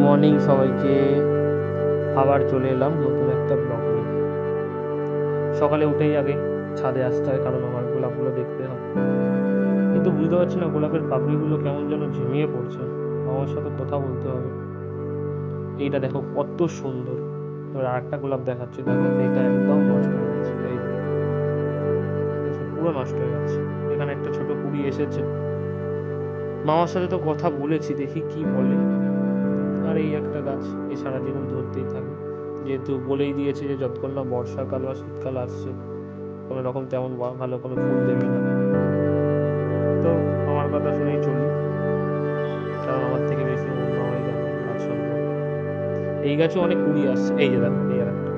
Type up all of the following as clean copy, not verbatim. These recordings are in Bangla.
মর্নিং সবাইকে। আবার চলে এলাম নতুন একটা ব্লগ নিয়ে। সকালে উঠেই আগে ছাদে আসতে হয়, কারণ আমার গোলাপগুলো দেখতে হয়। কিন্তু বুঝতে পারছি না গোলাপের পাপড়িগুলো কেমন যেন ঝিমিয়ে পড়ছে। আমার সাথে কথা বলতে হবে। এইটা দেখো কত সুন্দর। এবার আরেকটা গোলাপ দেখাচ্ছি, দেখো এইটা একদম নষ্ট হয়ে গেছে। এই দেখো, পুরো নষ্ট হয়ে গেছে। এখানে একটা ছোট কুড়ি এসেছে। মামার সাথে তো কথা বলেছি, দেখি কি বলে। আর এই একটা গাছ, এই সারা জীবন ধরতেই থাকবে, যেহেতু বলেই দিয়েছে যে যতক্ষণ না বর্ষাকাল বা শীতকাল আসছে কোনো রকম তেমন ভালো কোনো ফুল দেবে না। তো আমার কথা শুনেই চলি, কারণ আমার থেকে বেশি অন্য মামাই জানে গাছ সম্পর্কে। এই গাছে অনেক কুড়ি আসছে, এই যে দেখো এই আর একটা,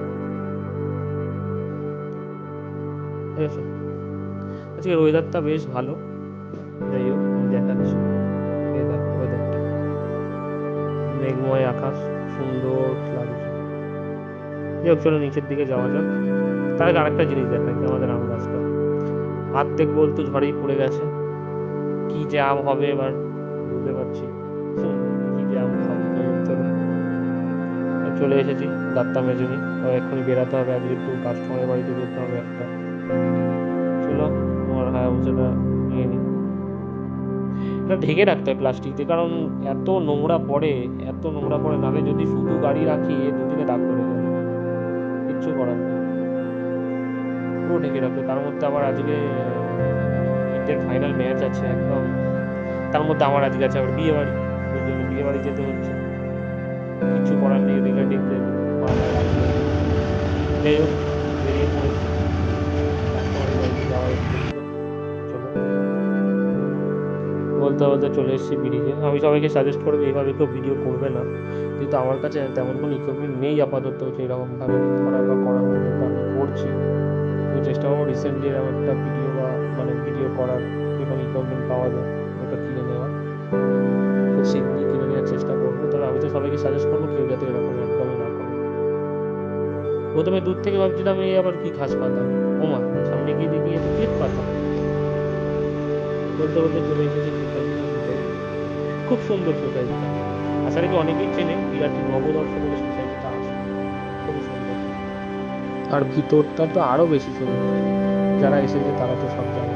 ঠিক আছে। আজকের ওয়েদারটা বেশ ভালো। যাই হোক, আমি দেখাচ্ছি। এই দেখো ওয়েদারটা, মেঘময় আকাশ, সুন্দর লাগছে। যাই হোক, চলো নিচের দিকে যাওয়া যাক। তার আগে আরেকটা জিনিস দেখাই, আমাদের আম গাছটা অর্ধেক বলতো ঝড়েই পড়ে গেছে। কি যে আম হবে এবার বুঝতে পারছি। কি যে আম খাবো। চলো, চলে এসেছি, দাঁতটা মেজে নিই, এক্ষুনি বেরাতে হবে, আজকে একটু কাস্টমারের বাড়িতে যেতে হবে একটা। চলো, আমার হায়াবুসাটা নিয়ে নিই। এটা ঢেকে রাখতে হয় প্লাস্টিক দিয়ে, কারণ এত নোংরা পড়ে, এত নোংরা পড়ে, নাহলে যদি শুধু গাড়ি রাখি দুদিনে দাগ ধরে যাবে, কিচ্ছু করার নেই। পুরো ঢেকে রাখবে। তার মধ্যে আবার আজকে ইন্ডিয়ার ফাইনাল ম্যাচ আছে একদম। তার মধ্যে আমার আজকে আছে আবার বিয়ে বাড়ি, ওই জন্য বিয়ে বাড়ি যেতে হচ্ছে। কিছু করার নেই, রিলেটিভদের মাথায় রাখতে হবে। যাই হোক, বেরিয়ে পড়েছি, কাস্টমারের বাড়িতে যাওয়ার উদ্দেশ্যে। চলো, বলতে বলতে চলে এসেছি ব্রিজে। আমি সবাইকে সাজেস্ট করবো এইভাবে কেউ ভিডিও করবে না, কিন্তু আমার কাছে তেমন কোনো ইকুইপমেন্ট নেই আপাতত সেই রকমভাবে করার মতো, তো আমি করছি। আমি চেষ্টা করবো রিসেন্টলি এরকম একটা ভিডিও বা ভিডিও করার এরকম ইকুইপমেন্ট পাওয়া যায় ওটা কিনে নেওয়ার। খুব শীঘ্রই কিনে নেওয়ার চেষ্টা করবো। তবে আমি তো সবাইকে সাজেস্ট করবো কেউ যাতে এরকম একদমই না করে। প্রথমে দূর থেকে ভাবছিলাম এই আবার কি ঘাস পাতা, ওমা সামনে গিয়ে দেখি এ তো পেট পাতা। বলতে বলতে চলে এসেছি সোসাইটির ভিতরে। খুব সুন্দর সোসাইটিটা। আশা রাখি অনেকেই চেনে, বিরাটি নবদর্শ বলে সোসাইটিটা আছে। খুবই সুন্দর, আর ভিতরটা তো আরো বেশি সুন্দর। যারা এসেছে তারা তো সব জানে।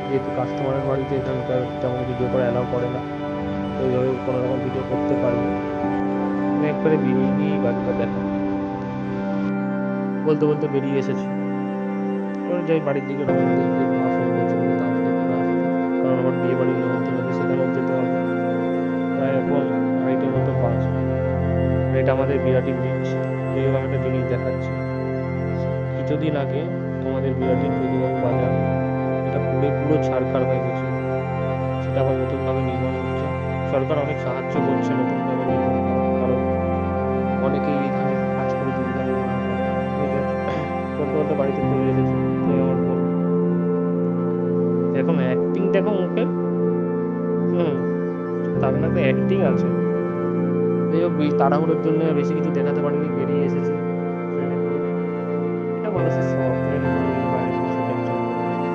যেহেতু কাস্টমারের বাড়িতে এখানকার তেমন ভিডিও করা অ্যালাউ করে না, তো ওইভাবে কোনো রকম ভিডিও করতে পারিনি। আমি একবারে বেরিয়ে গিয়েই বাড়িটা দেখা। বলতে বলতে বেরিয়ে এসেছি। এবার যাই বাড়ির দিকে রওনা দিই, যে মা ফোন করছে বলে তাড়াতাড়ি করে আসতে, কারণ আমার বিয়ে বাড়ির নিমন্ত্রণ আছে, সেখানেও যেতে হবে। প্রায় এখন 2:30 মতো বাজে। এটা আমাদের বিরাটি ব্রিজ। এইভাবে একটা জিনিস দেখাচ্ছি, কিছুদিন আগে তোমাদের বিরাটির যদুবাবু বাজার, এটা পুরো পুরো ছাড়খাড় হয়ে গেছিল। সেটা আবার নতুনভাবে নির্মাণ হচ্ছে। সরকার অনেক সাহায্য করছে নতুনভাবে নির্মাণ করার, কারণ অনেকেই এখানে কাজ করে জীবিকা নির্বাহ করে। এই যে বলতে বলতে বাড়িতে চলে এসেছি। এই আমার বোন, এখন অ্যাক্টিং দেখো মুখে। হুম, তার না একটা অ্যাক্টিং আছে। এই তাড়াহুড়োর জন্য বেশি কিছু দেখাতে পারিনি, বেরিয়ে এসেছি ট্রেনে করে। এটা মানুষের শখ, ট্রেনে করে বাইরে বসে টেনশন করবে,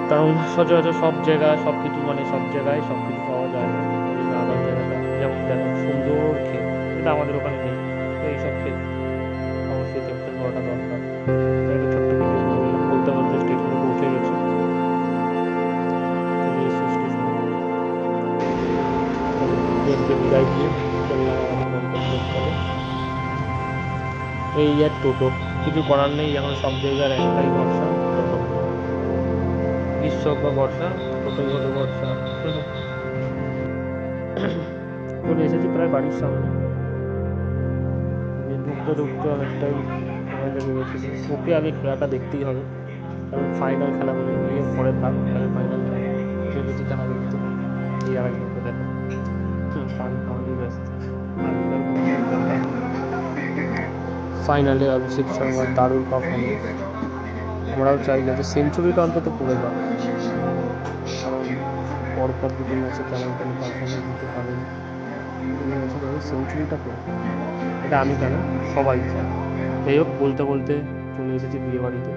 কারণ সচরাচর সব জায়গায় সব কিছু সব জায়গায় সব কিছু পাওয়া যায় না। ওই জন্য আলাদা জায়গাটা, যেমন দেখো সুন্দর ক্ষেত, এটা আমাদের ওখানে নেই। তো এইসব ক্ষেত অবশ্যই টেনশন করাটা দরকার। তো একটা ছোট্ট ভিডিও করে নিলাম। বলতে বলতে স্টেশনে পৌঁছে গেছি, চলে এসেছি স্টেশনে। চলো, ট্রেনকে বিদায় দিয়ে চললাম আমাদের গন্তব্যস্থলে। এই আর টোটো, কিছু করার নেই, এখন সব জায়গার একটাই ভরসা, টোটো। গ্রীষ্ম হোক বা বর্ষা, টোটোই হলো ভরসা। চলে এসেছি প্রায় বাড়ির সামনে। যে ঢুকতে ঢুকতে অনেকটাই সময় লেগে গেছিলো। ওকে আগে খেলাটা দেখতেই হবে, কারণ ফাইনাল খেলা বলে বিয়ের পরে থাক, আগে ফাইনাল খেলা। এসেছি খেলা দেখতে। এই আর একজনকে দেখো, পান খাওয়ানি ব্যস্ত। আগেকার বন্ধুর দেখা। ফাইনালে অভিষেক শর্মার দারুণ পারফরমেন্স। আমরাও চাই যাতে সেঞ্চুরিটা অন্তত করে যাক, কারণ পরপর দুটো ম্যাচে তেমন কোনো পারফরমেন্স দিতে পারেনি। এই ম্যাচে যাতে সেঞ্চুরিটা করে, এটা আমি কেন, সবাই চায়। যাই হোক, বলতে বলতে চলে এসেছি বিয়ে বাড়িতে।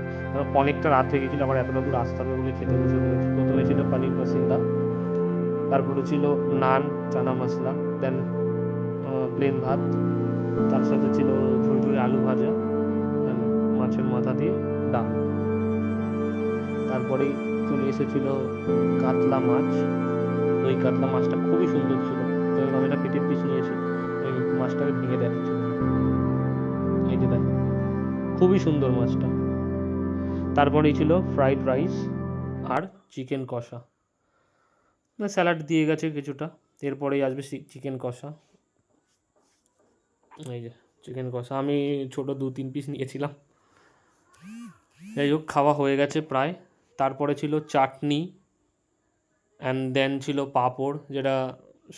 অনেকটা রাত হয়ে গেছিলো, আবার এতটা দূর আসতে হবে বলে খেতে বসে পড়েছি। প্রথমে ছিল পানির পাসিন্দা, তারপরে ছিল নান চানা মশলা, দেন প্লেন ভাত, তার সাথে ছিল ঝুড়ঝুড়ি আলু ভাজা, and মাছের মাথা দিয়ে ডাল। তারপরেই চলে এসেছিল কাতলা মাছ। ওই কাতলা মাছটা খুবই সুন্দর ছিল, তো আমি একটা পেটির পিস নিয়েছি, ওই মাছটাকে ভেঙে দেখাচ্ছি। এই যে দেখো, খুবই সুন্দর মাছটা। তারপরেই ছিল ফ্রাইড রাইস আর চিকেন কষা, স্যালাড দিয়ে গেছে কিছুটা। এরপরেই আসবে চিকেন কষা। এই যে চিকেন কষা, আমি ছোট 2-3 পিস নিয়েছিলাম। যাই হোক, খাওয়া হয়ে গেছে প্রায়। তারপরে ছিল চাটনি, অ্যান্ড দেন ছিল পাঁপড়, যেটা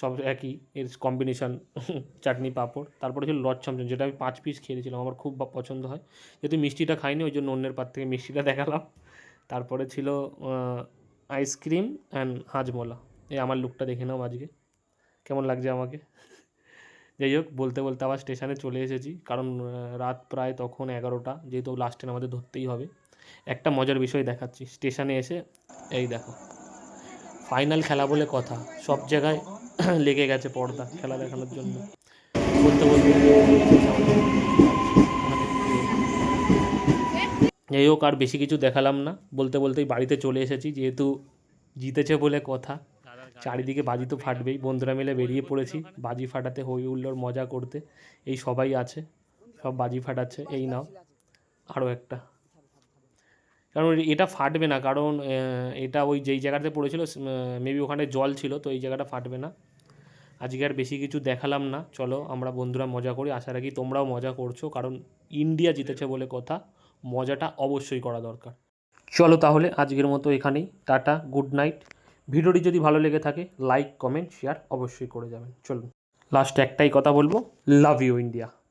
সব একই এর কম্বিনেশান চাটনি পাঁপড়। তারপরে ছিল লট চমচম, যেটা আমি 5 পিস খেয়েছিলাম, আমার খুব পছন্দ হয়। যেহেতু মিষ্টিটা খাইনি, ওই জন্য অন্যের পাত থেকে মিষ্টিটা দেখালাম। তারপরে ছিল আইসক্রিম অ্যান্ড হাজমোলা। এই আমার লুকটা দেখে নাও আজকে কেমন লাগছে আমাকে। যাই হোক, বলতে বলতে আবার স্টেশনে চলে এসেছি, কারণ রাত প্রায় তখন 11টা, যেহেতু লাস্ট ট্রেন আমাদের ধরতেই হবে। একটা মজার বিষয় দেখাচ্ছি, স্টেশনে এসে এই দেখো, ফাইনাল খেলা বলে কথা, সব জায়গায় লেগে গেছে পর্দা খেলা দেখানোর জন্য। বলতে বলতে যাই হোক, আর বেশি কিছু দেখালাম না, বলতে বলতেই বাড়িতে চলে এসেছি, যেহেতু জিতেছে বলে কথা। চারিদিকে বাজি তো ফাটবেই, বন্ধুরা মিলে বেরিয়ে পড়েছি বাজি ফাটাতে, হই হুল্লোড় মজা করতে। এই সবাই আছে, সব বাজি ফাটাচ্ছে। এই নাও আরও একটা, কারণ এটা ফাটবে না, কারণ এটা ওই যেই জায়গাতে পড়েছিল মেবি ওখানে জল ছিল, তো এই জায়গাটা ফাটবে না। আজকে আর বেশি কিছু দেখালাম না, চলো আমরা বন্ধুরা মজা করি। আশা রাখি তোমরাও মজা করছো, কারণ ইন্ডিয়া জিতেছে বলে কথা, মজাটা অবশ্যই করা দরকার। চলো তাহলে আজকের মতো এখানেই, টাটা, গুড নাইট। ভিডিওটি যদি ভালো লেগে থাকে লাইক কমেন্ট শেয়ার অবশ্যই করে যাবেন। চলুন, লাস্ট একটাই কথা বলবো, লাভ ইউ ইন্ডিয়া।